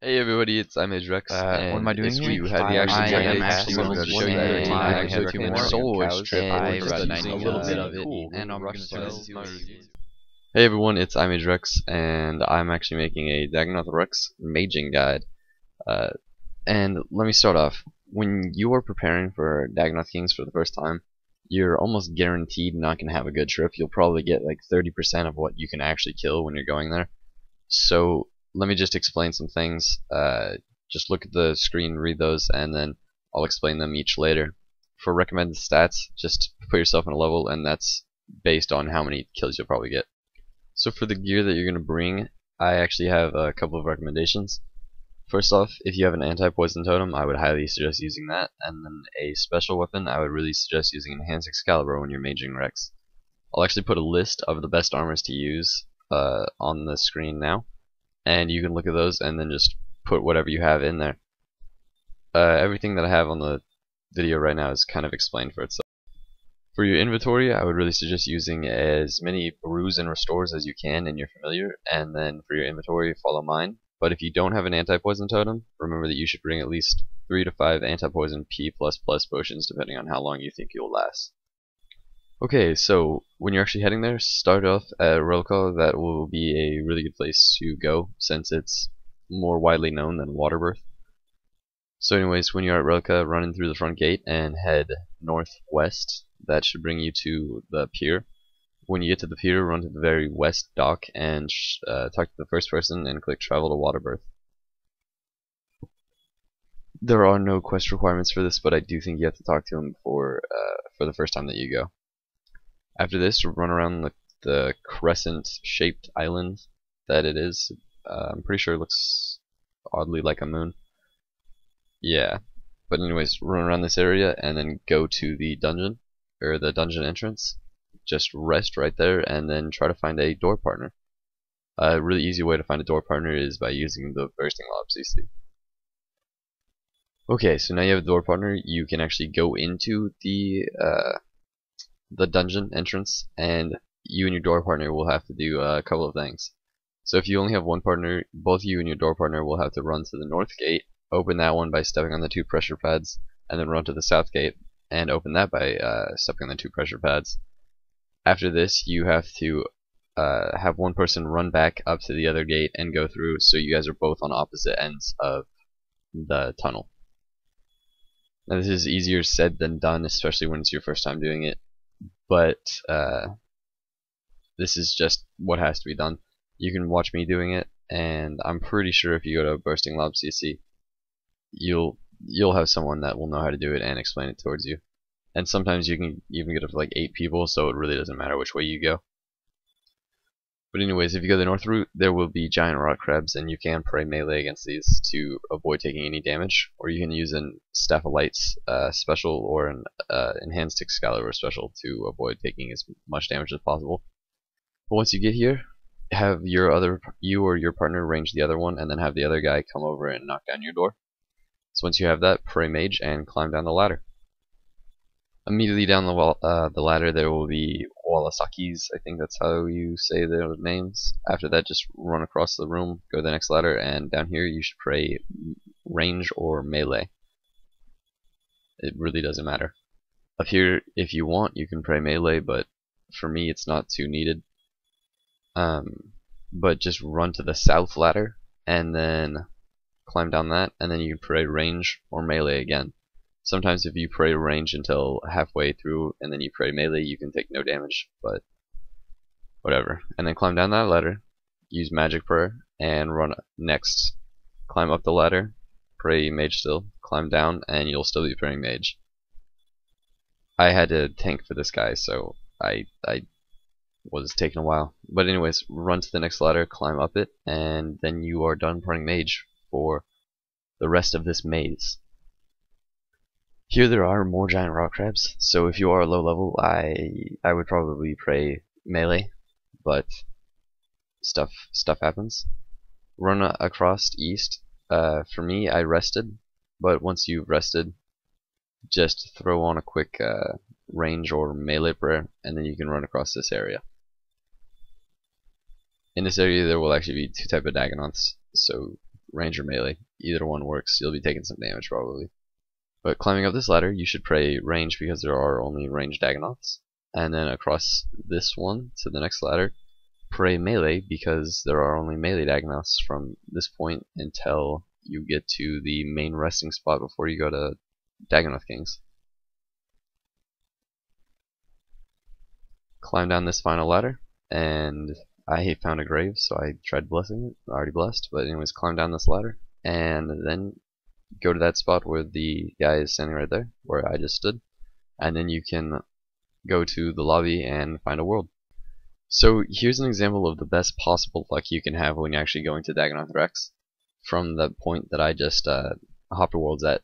Hey everybody, it's mage Rex, What am I and doing this here? week had the I actually am I actually wanted level to show you 1 guys and I I actually have took more a solo trip and over I've just been using a little bit of it, and and I'm rush gonna spells. tell my routine. Hey everyone, it's mage Rex, and I'm actually making a Dagannoth Rex maging guide. And let me start off. When you are preparing for Dagannoth Kings for the first time, you're almost guaranteed not going to have a good trip. You'll probably get like 30% of what you can actually kill when you're going there. So let me just explain some things. Just look at the screen, read those, and then I'll explain them each later. For recommended stats, just put yourself in a level, and that's based on how many kills you'll probably get. So for the gear that you're going to bring, I actually have a couple of recommendations. First off, if you have an anti-poison totem, I would highly suggest using that, and then a special weapon, I would really suggest using Enhanced Excalibur when you're maging Rex. I'll actually put a list of the best armors to use on the screen now, and you can look at those and then just put whatever you have in there. Everything that I have on the video right now is kind of explained for itself. For your inventory, I would really suggest using as many brews and restores as you can in your familiar, and then for your inventory, follow mine. But if you don't have an anti-poison totem, remember that you should bring at least 3 to 5 anti-poison P++ potions depending on how long you think you'll last. Okay, so when you're actually heading there, start off at Seercull. That will be a really good place to go since it's more widely known than Waterbirth. So anyways, when you're at Seercull, run in through the front gate and head northwest. That should bring you to the pier. When you get to the pier, run to the very west dock and talk to the first person and click travel to Waterbirth. There are no quest requirements for this, but I do think you have to talk to him before for the first time that you go. After this, run around the crescent-shaped island that it is. I'm pretty sure it looks oddly like a moon. Yeah, but anyways, run around this area and then go to the dungeon, or the dungeon entrance. Just rest right there and then try to find a door partner. A really easy way to find a door partner is by using the burstinglobs you see. Okay, so now you have a door partner. You can actually go into the dungeon entrance, and you and your door partner will have to do a couple of things. So if you only have one partner, both you and your door partner will have to run to the north gate, open that one by stepping on the 2 pressure pads, and then run to the south gate and open that by stepping on the 2 pressure pads. After this, you have to have one person run back up to the other gate and go through, so you guys are both on opposite ends of the tunnel. Now this is easier said than done, especially when it's your first time doing it, but this is just what has to be done. You can watch me doing it, and I'm pretty sure if you go to burstinglobs CC, you'll have someone that will know how to do it and explain it towards you. And sometimes you can even get up to like 8 people, so it really doesn't matter which way you go. But anyways, if you go the north route, there will be giant rock crabs, and you can pray melee against these to avoid taking any damage, or you can use an Staff of Lights special or an Enhanced Excalibur special to avoid taking as much damage as possible. But once you get here, have you or your partner range the other one, and then have the other guy come over and knock down your door. So once you have that, pray mage and climb down the ladder. Immediately down the ladder there will be Walasakis, I think that's how you say their names. After that, just run across the room, go to the next ladder, and down here you should pray range or melee. It really doesn't matter. Up here, if you want, you can pray melee, but for me it's not too needed. But just run to the south ladder, and then climb down that, and then you can pray range or melee again. Sometimes if you pray range until halfway through and then you pray melee, you can take no damage, but whatever. And then climb down that ladder, use magic prayer, and run next. Climb up the ladder, pray mage still, climb down, and you'll still be praying mage. I had to tank for this guy, so I was taking a while. But anyways, run to the next ladder, climb up it, and then you are done praying mage for the rest of this maze. Here there are more giant rock crabs, so if you are low level, I would probably pray melee, but stuff happens. Run across east. For me, I rested, but once you've rested, just throw on a quick range or melee prayer, and then you can run across this area. In this area, there will actually be 2 types of Dagannoths, so range or melee. Either one works. You'll be taking some damage probably. But climbing up this ladder, you should pray range because there are only ranged Dagannoths. And then across this one to the next ladder, pray melee because there are only melee Dagannoths from this point until you get to the main resting spot before you go to Dagannoth Kings. Climb down this final ladder, and I found a grave, so I tried blessing it. Already blessed, but anyways, climb down this ladder, and then go to that spot where the guy is standing right there, where I just stood, and then you can go to the lobby and find a world. So here's an example of the best possible luck you can have when you're actually going to Dagannoth Rex, from the point that I just hopped worlds at.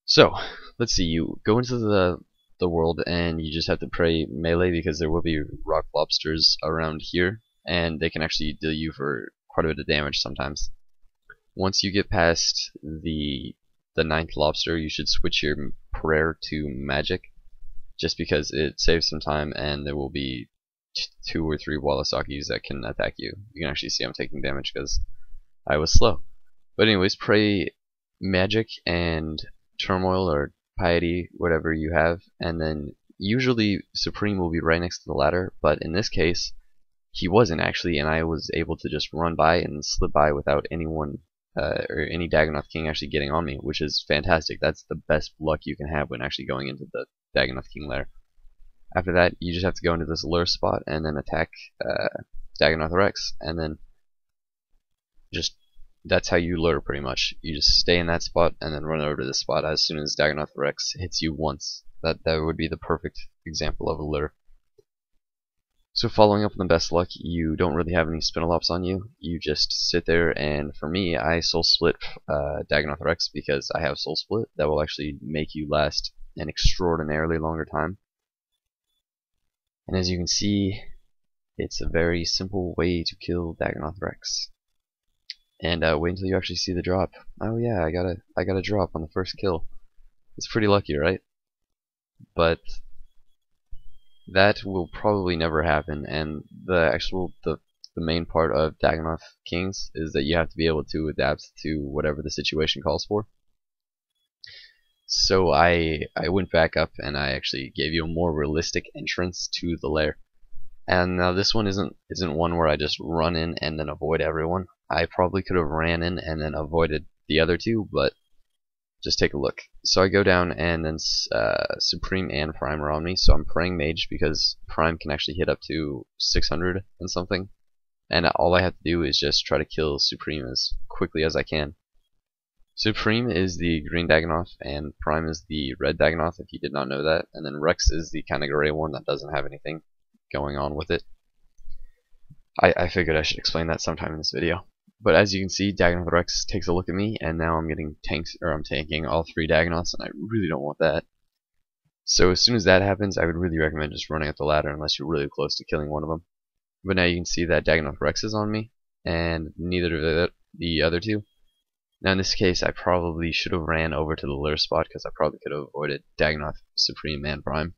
So let's see, you go into the world and you just have to pray melee because there will be rock lobsters around here, and they can actually deal you for quite a bit of damage sometimes. Once you get past the 9th lobster, you should switch your prayer to magic, just because it saves some time, and there will be 2 or 3 Walasakis that can attack you. You can actually see I'm taking damage because I was slow. But anyways, pray magic and turmoil or piety, whatever you have, and then usually Supreme will be right next to the ladder, but in this case he wasn't actually, and I was able to just run by and slip by without anyone or any Dagannoth King actually getting on me, which is fantastic. That's the best luck you can have when actually going into the Dagannoth King lair. After that, you just have to go into this lure spot and then attack Dagannoth Rex, and then just that's how you lure pretty much. You just stay in that spot and then run over to this spot as soon as Dagannoth Rex hits you once. That would be the perfect example of a lure. So following up on the best luck, you don't really have any spinalops on you. You just sit there, and for me, I soul split Dagannoth Rex because I have soul split that will actually make you last an extraordinarily longer time. And as you can see, it's a very simple way to kill Dagannoth Rex. And wait until you actually see the drop. Oh yeah, I got a drop on the first kill. It's pretty lucky, right? But that will probably never happen, and the main part of Dagannoth Kings is that you have to be able to adapt to whatever the situation calls for. So I went back up and I actually gave you a more realistic entrance to the lair. And now this one isn't one where I just run in and then avoid everyone. I probably could have ran in and then avoided the other two, but just take a look. So I go down, and then Supreme and Prime are on me, so I'm praying Mage because Prime can actually hit up to 600 and something, and all I have to do is just try to kill Supreme as quickly as I can. Supreme is the green Dagannoth, and Prime is the red Dagannoth, if you did not know that, and then Rex is the kind of gray one that doesn't have anything going on with it. I figured I should explain that sometime in this video. But as you can see, Dagannoth Rex takes a look at me, and now I'm getting I'm tanking all 3 Dagannoths, and I really don't want that. So as soon as that happens, I would really recommend just running up the ladder unless you're really close to killing one of them. But now you can see that Dagannoth Rex is on me, and neither of the other two. Now in this case, I probably should have ran over to the lure spot because I probably could have avoided Dagannoth Supreme and Prime.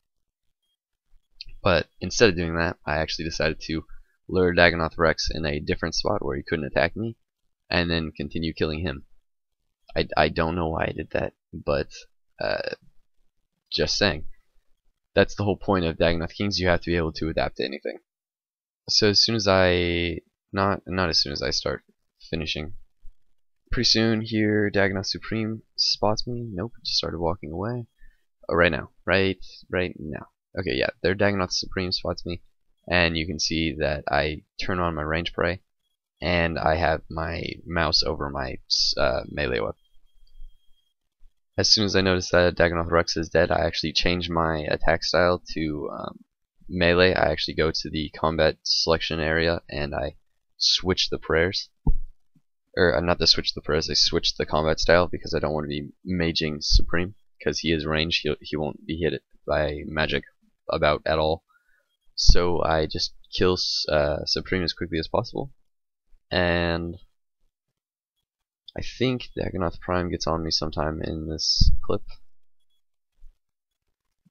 But instead of doing that, I actually decided to lure Dagannoth Rex in a different spot where he couldn't attack me, and then continue killing him. I don't know why I did that, but just saying. That's the whole point of Dagannoth Kings. You have to be able to adapt to anything. So as soon as not as soon as I start finishing, pretty soon here Dagannoth Supreme spots me. Nope, just started walking away. Oh, right now, right now. Okay, yeah, there Dagannoth Supreme spots me. And you can see that I turn on my range pray, and I have my mouse over my melee weapon. As soon as I notice that Dagannoth Rex is dead, I actually change my attack style to melee. I actually go to the combat selection area and I switch the prayers. Or not to switch the prayers, I switch the combat style because I don't want to be maging Supreme, because he is ranged, he won't be hit by magic about at all. So I just kill Supreme as quickly as possible, and I think Dagannoth Prime gets on me sometime in this clip.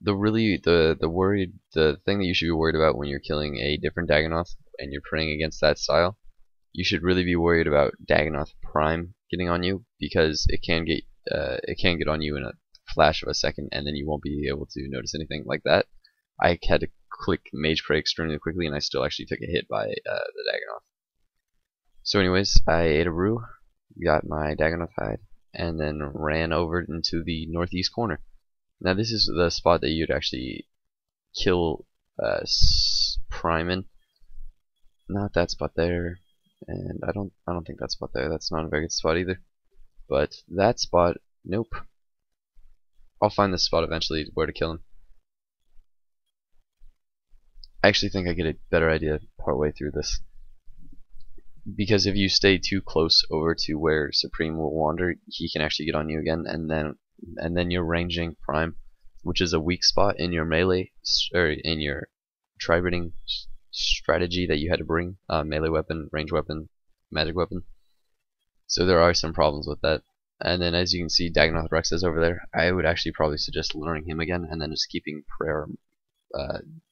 The thing that you should be worried about when you're killing a different Dagannoth and you're praying against that style you should really be worried about Dagannoth Prime getting on you, because it can get on you in a flash of a second, and then you won't be able to notice anything like that. I had to click Mage Prey extremely quickly, and I still actually took a hit by the Dagannoth. So anyways, I ate a brew, got my Dagannoth hide, and then ran over into the northeast corner. Now this is the spot that you'd actually kill Prime in. Not that spot there, and I don't think that spot there. That's not a very good spot either. But that spot, nope. I'll find this spot eventually where to kill him. I actually think I get a better idea partway through this, because if you stay too close over to where Supreme will wander, he can actually get on you again, and then you're ranging Prime, which is a weak spot in your melee or in your tri-breeding strategy that you had to bring, melee weapon, range weapon, magic weapon. So there are some problems with that. And then as you can see, Dagannoth Rex is over there. I would actually probably suggest luring him again, and then just keeping prayer,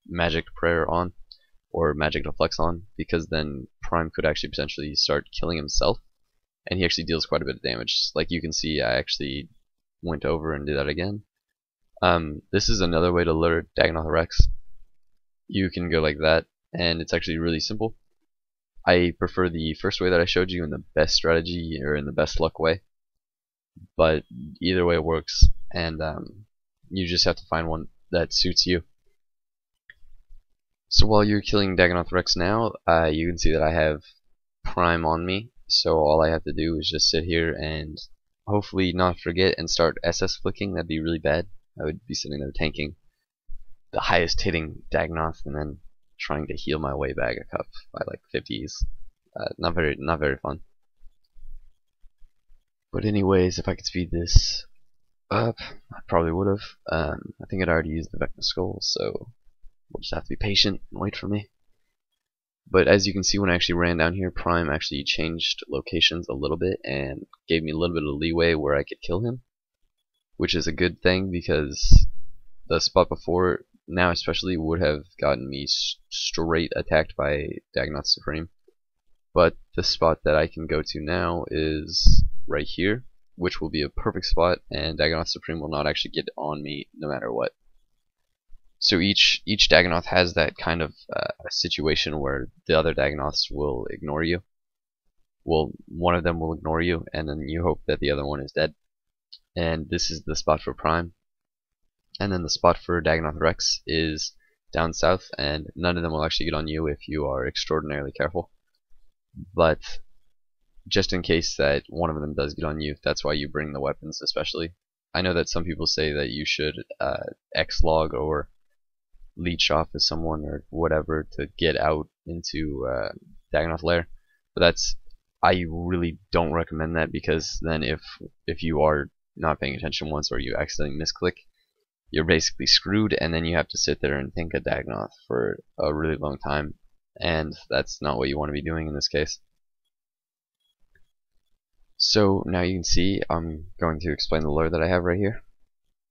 magic prayer on, or magic deflects on, because then Prime could actually potentially start killing himself, and he actually deals quite a bit of damage. Like you can see, I actually went over and did that again. This is another way to lure Dagannoth Rex. You can go like that, and it's actually really simple. I prefer the first way that I showed you in the best strategy, or in the best luck way, but either way works, and you just have to find one that suits you. So while you're killing Dagannoth Rex now, you can see that I have Prime on me, so all I have to do is just sit here and hopefully not forget and start SS flicking. That'd be really bad. I would be sitting there tanking the highest hitting Dagannoth and then trying to heal my way back a cup by like 50s. Not very fun. But anyways, if I could speed this up, I probably would have. I think I'd already used the Vecna Skull, so we'll just have to be patient and wait for me. But as you can see, when I actually ran down here, Prime actually changed locations a little bit and gave me a little bit of leeway where I could kill him, which is a good thing, because the spot before, now especially, would have gotten me straight attacked by Dagannoth Supreme. But the spot that I can go to now is right here, which will be a perfect spot, and Dagannoth Supreme will not actually get on me no matter what. So each Dagannoth has that kind of situation where the other Dagannoths will ignore you. Well, one of them will ignore you, and then you hope that the other one is dead. And this is the spot for Prime. And then the spot for Dagannoth Rex is down south, and none of them will actually get on you if you are extraordinarily careful. But just in case that one of them does get on you, that's why you bring the weapons especially. I know that some people say that you should X-log or leech off of someone or whatever to get out into Dagannoth lair, but I really don't recommend that, because then if you are not paying attention once, or you accidentally misclick, you're basically screwed, and then you have to sit there and think of Dagannoth for a really long time, and that's not what you want to be doing in this case. So now you can see I'm going to explain the lure that I have right here.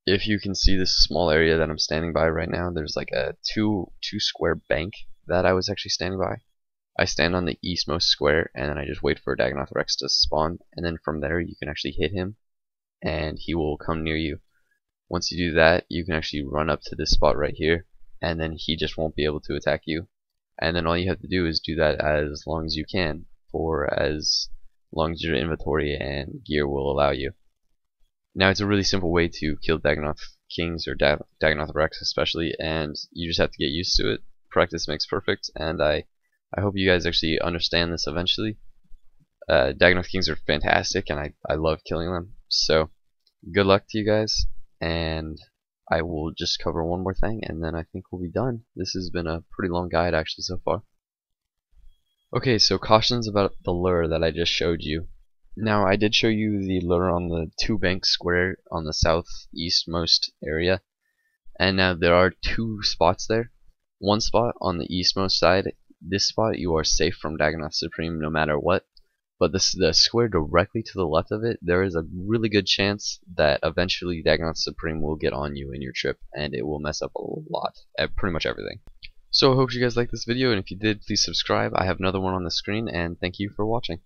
If you can see this small area that I'm standing by right now, there's like a two square bank that I was actually standing by. I stand on the eastmost square, and then I just wait for Dagannoth Rex to spawn, and then from there you can actually hit him and he will come near you. Once you do that, you can actually run up to this spot right here, and then he just won't be able to attack you. And then all you have to do is do that as long as you can, for as long as your inventory and gear will allow you. Now it's a really simple way to kill Dagannoth Kings, or Dagannoth Rex especially, and you just have to get used to it. Practice makes perfect, and I hope you guys actually understand this eventually. Dagannoth Kings are fantastic, and I love killing them. So good luck to you guys, and I will just cover one more thing, and then I think we'll be done. This has been a pretty long guide actually so far. Okay, so cautions about the lure that I just showed you. Now, I did show you the lure on the two bank square on the southeastmost area, and now there are two spots there. One spot on the eastmost side, this spot you are safe from Dagannoth Supreme no matter what, but the square directly to the left of it, there is a really good chance that eventually Dagannoth Supreme will get on you in your trip, and it will mess up a lot, pretty much everything. So I hope you guys liked this video, and if you did, please subscribe. I have another one on the screen, and thank you for watching.